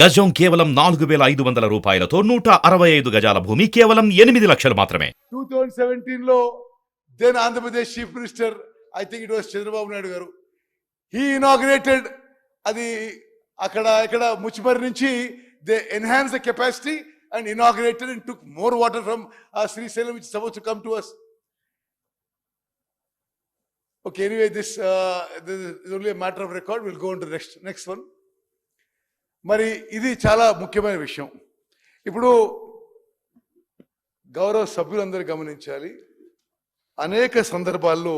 గజం కేవలం 4,500 రూపాయలతో 165 గజాల భూమి కేవలం 8 లక్షలు మాత్రమే. 2017 లో then Andhra Pradesh chief minister, I think it was Chandrababu Naidu garu, he inaugurated అది ఇక్కడ ముచ్చిమరి నుంచి they enhance the capacity and inaugurated and took more water from Srisailam which suppose to come to us. Okay, anyway, this is only a matter of record. We'll go on to the next one. మరి ఇది చాలా ముఖ్యమైన విషయం. ఇప్పుడు గౌరవ సభ్యులందరూ గమనించాలి, అనేక సందర్భాల్లో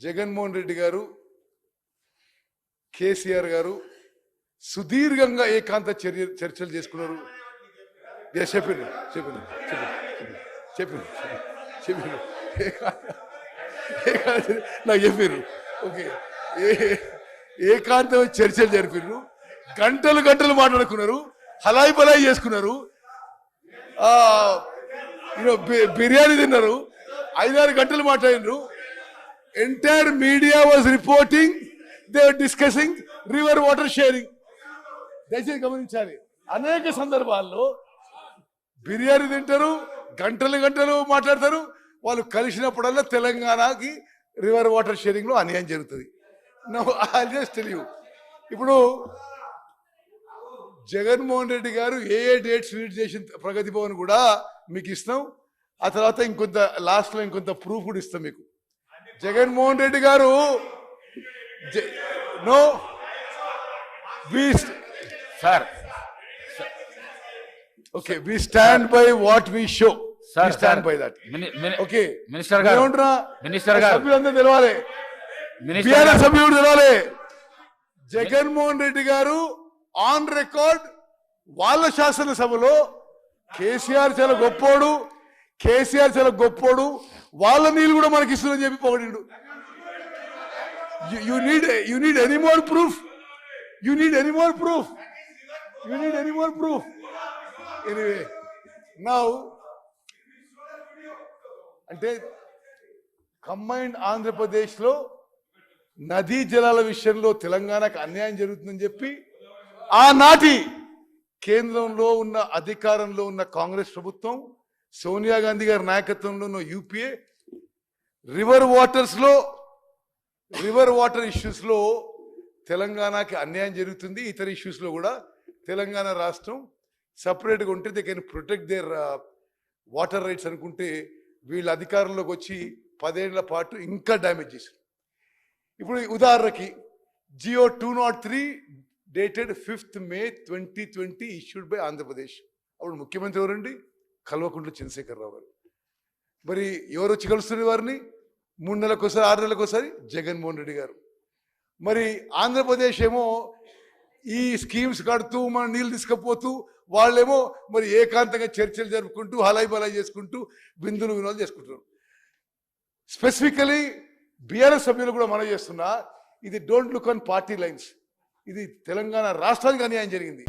జగన్మోహన్ రెడ్డి గారు, కేసీఆర్ గారు సుదీర్ఘంగా ఏకాంత చర్చలు చేసుకున్నారు. చెప్పారు నాకు చెప్పారు. ఓకే, ఏకాంతం చర్చలు జరిపారు, గంటలు మాట్లాడుకున్నారు, హలాయి బలాయి చేసుకున్నారు, బిర్యానీ తిన్నారు, 5-6 గంటలు మాట్లాడినారు. Entire media was reporting, they were discussing river water sharing. దయచేసి గమనించాలి, అనేక సందర్భాల్లో బిర్యానీ తింటారు, గంటలు మాట్లాడతారు. వాళ్ళు కలిసినప్పుడల్లా తెలంగాణకి రివర్ వాటర్ షేరింగ్ లో అన్యాయం జరుగుతుంది. No I just tell you, ఇప్పుడు జగన్మోహన్ రెడ్డి గారు ఏ డేట్స్ రిలీజ్ చేసిన ప్రగతి భవన్ కూడా మీకు ఇస్తాం. ఆ తర్వాత ఇంకొంత లాస్ట్లో ఇంకొంత ప్రూఫ్ కూడా ఇస్తాం మీకు. Jaganmohan Reddy garu no sir, okay, we stand by what we show, we stand by that. Okay, minister garu సభ్యులందరూ తెలవాలి, బీఆర్ఎస్ సభ్యుడు తెలవాలి. జగన్మోహన్ రెడ్డి గారు ఆన్ రికార్డ్ వాళ్ళ శాసనసభలో కేసీఆర్ చాలా గొప్పోడు, వాళ్ళ నీళ్ళు కూడా మనకి ఇస్తుందని చెప్పి పొగిడిండు. You need any more proof, anyway now అంటే కంబైన్డ్ ఆంధ్రప్రదేశ్లో నదీ జలాల విషయంలో తెలంగాణకు అన్యాయం జరుగుతుందని చెప్పి ఆనాటి కేంద్రంలో ఉన్న అధికారంలో ఉన్న కాంగ్రెస్ ప్రభుత్వం, సోనియా గాంధీ గారి నాయకత్వంలో ఉన్న యూపీఏ రివర్ వాటర్ ఇష్యూస్లో తెలంగాణకి అన్యాయం జరుగుతుంది. ఇతర ఇష్యూస్లో కూడా తెలంగాణ రాష్ట్రం సపరేట్గా ఉంటే they can protect there water rides అనుకుంటే వీళ్ళ అధికారంలోకి వచ్చి 10 ఏళ్ల పాటు ఇంకా డ్యామేజ్ చేశారు. ఇప్పుడు ఉదాహరణకి GO 203 dated 5th May 2020 issued by Andhra Pradesh. అప్పుడు ముఖ్యమంత్రి ఎవరండి? కల్వకుంట్ల చంద్రశేఖరరావు గారు. మరి ఎవరు వచ్చి కలుస్తున్నారు వారిని? 3 నెలలకోసారి 6 నెలలకోసారి జగన్మోహన్ రెడ్డి గారు. మరి ఆంధ్రప్రదేశ్ ఏమో ఈ స్కీమ్స్ కడుతూ మన నీళ్ళు తీసుకుపోతూ, వాళ్ళేమో మరి ఏకాంతంగా చర్చలు జరుపుకుంటూ హలాయి బలాయి చేసుకుంటూ వినోదాలు చేసుకుంటున్నారు. స్పెసిఫికలీ బీఆర్ఎస్ సభ్యులు కూడా మనం చేస్తున్నా, ఇది don't look on party lines, ఇది తెలంగాణ రాష్ట్రానికి అన్యాయం జరిగింది.